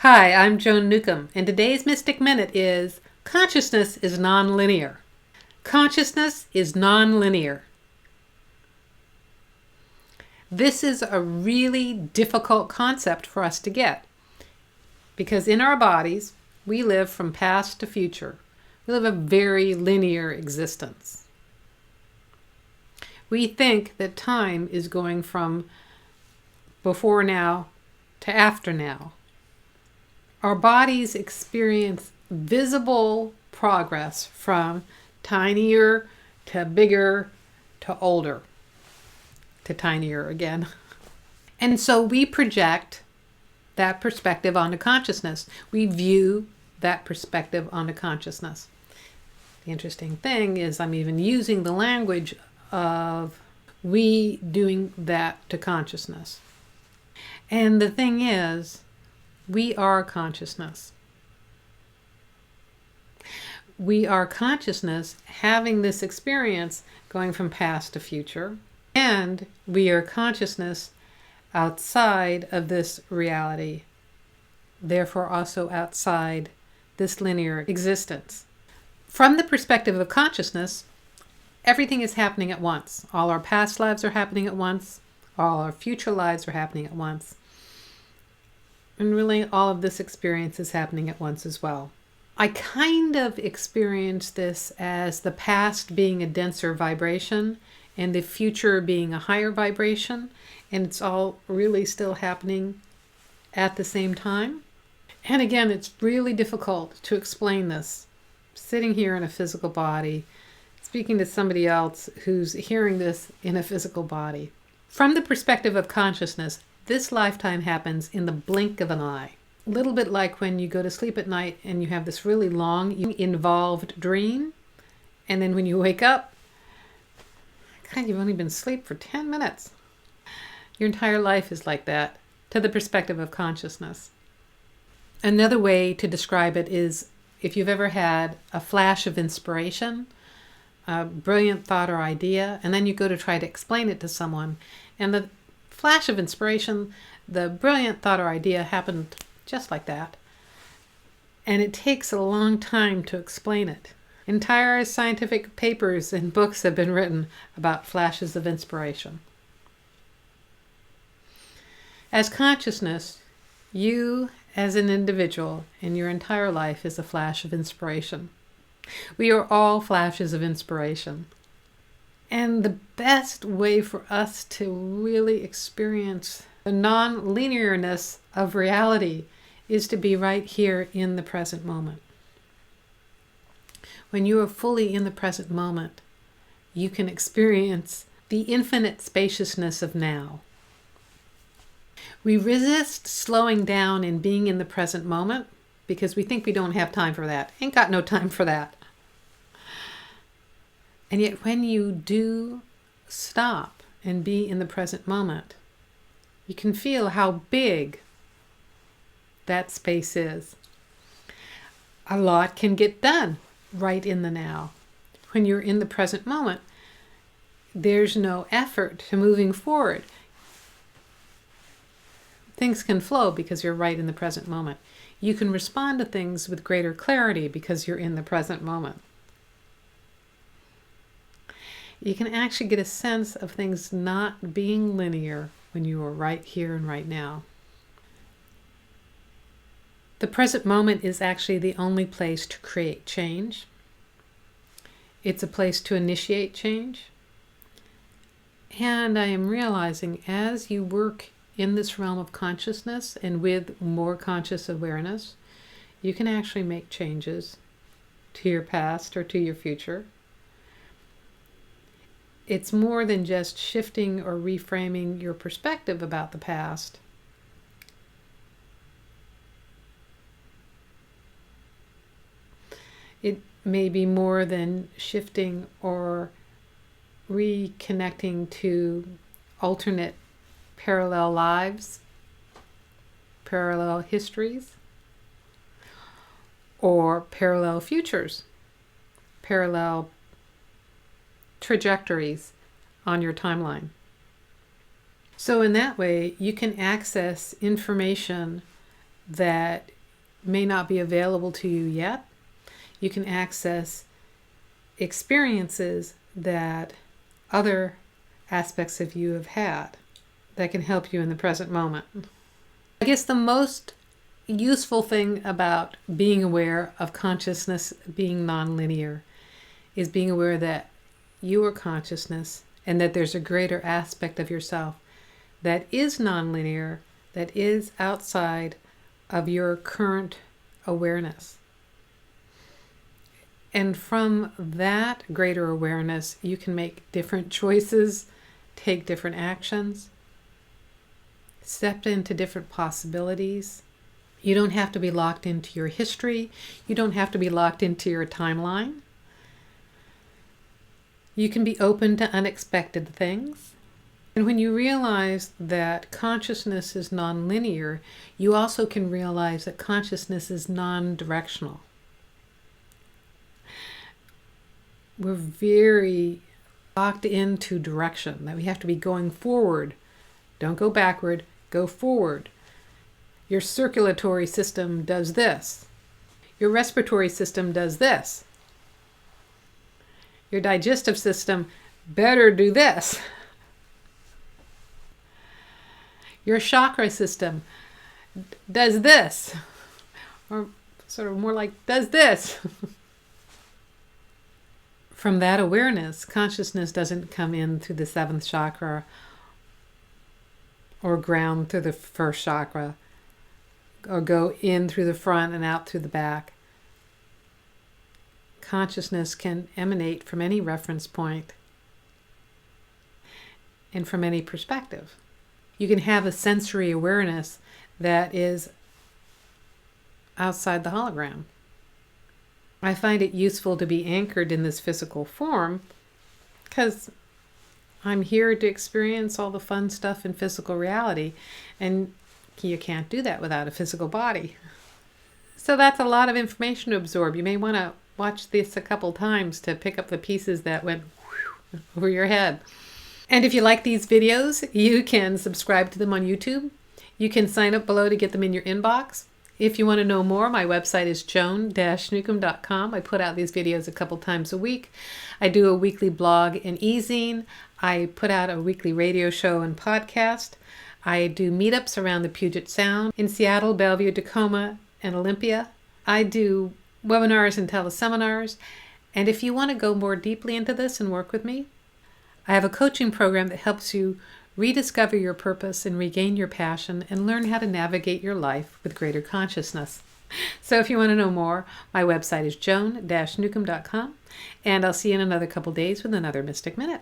Hi, I'm Joan Newcomb, and today's Mystic Minute is Consciousness is Nonlinear. Consciousness is nonlinear. This is a really difficult concept for us to get because in our bodies, we live from past to future. We live a very linear existence. We think that time is going from before now to after now. Our bodies experience visible progress from tinier to bigger to older to tinier again. And so we project that perspective onto consciousness. We view that perspective onto consciousness. The interesting thing is I'm even using the language of we doing that to consciousness. And the thing is, we are consciousness. We are consciousness having this experience going from past to future. And we are consciousness outside of this reality, therefore also outside this linear existence. From the perspective of consciousness, everything is happening at once. All our past lives are happening at once. All our future lives are happening at once. And really all of this experience is happening at once as well. I kind of experience this as the past being a denser vibration and the future being a higher vibration, and it's all really still happening at the same time. And again, it's really difficult to explain this. Sitting here in a physical body, speaking to somebody else who's hearing this in a physical body. From the perspective of consciousness, this lifetime happens in the blink of an eye. A little bit like when you go to sleep at night and you have this really long, involved dream. And then when you wake up, God, you've only been asleep for 10 minutes. Your entire life is like that, to the perspective of consciousness. Another way to describe it is if you've ever had a flash of inspiration, a brilliant thought or idea, and then you go to try to explain it to someone, and the flash of inspiration, the brilliant thought or idea happened just like that. And it takes a long time to explain it. Entire scientific papers and books have been written about flashes of inspiration. As consciousness, you as an individual in your entire life is a flash of inspiration. We are all flashes of inspiration. And the best way for us to really experience the non-linearness of reality is to be right here in the present moment. When you are fully in the present moment, you can experience the infinite spaciousness of now. We resist slowing down and being in the present moment because we think we don't have time for that. Ain't got no time for that. And yet when you do stop and be in the present moment, you can feel how big that space is. A lot can get done right in the now. When you're in the present moment, there's no effort to moving forward. Things can flow because you're right in the present moment. You can respond to things with greater clarity because you're in the present moment. You can actually get a sense of things not being linear when you are right here and right now. The present moment is actually the only place to create change. It's a place to initiate change. And I am realizing as you work in this realm of consciousness and with more conscious awareness, you can actually make changes to your past or to your future. It's more than just shifting or reframing your perspective about the past. It may be more than shifting or reconnecting to alternate parallel lives, parallel histories, or parallel futures, parallel trajectories on your timeline. So in that way, you can access information that may not be available to you yet. You can access experiences that other aspects of you have had that can help you in the present moment. I guess the most useful thing about being aware of consciousness being nonlinear is being aware that you are consciousness and that there's a greater aspect of yourself that is nonlinear, that is outside of your current awareness. And from that greater awareness, you can make different choices, take different actions, step into different possibilities. You don't have to be locked into your history. You don't have to be locked into your timeline. You can be open to unexpected things. And when you realize that consciousness is nonlinear, you also can realize that consciousness is non-directional. We're very locked into direction, that we have to be going forward. Don't go backward, go forward. Your circulatory system does this. Your respiratory system does this. Your digestive system better do this. Your chakra system does this. Or sort of more like does this. From that awareness, consciousness doesn't come in through the seventh chakra or ground through the first chakra or go in through the front and out through the back. Consciousness can emanate from any reference point and from any perspective. You can have a sensory awareness that is outside the hologram. I find it useful to be anchored in this physical form because I'm here to experience all the fun stuff in physical reality, and you can't do that without a physical body. So that's a lot of information to absorb. You may want to watch this a couple times to pick up the pieces that went over your head. And if you like these videos, you can subscribe to them on YouTube. You can sign up below to get them in your inbox. If you want to know more, my website is joan-newcomb.com. I put out these videos a couple times a week. I do a weekly blog and e-zine. I put out a weekly radio show and podcast. I do meetups around the Puget Sound in Seattle, Bellevue, Tacoma, and Olympia. I do webinars and teleseminars. And if you want to go more deeply into this and work with me, I have a coaching program that helps you rediscover your purpose and regain your passion and learn how to navigate your life with greater consciousness. So if you want to know more, my website is joan-newcomb.com, and I'll see you in another couple days with another Mystic Minute.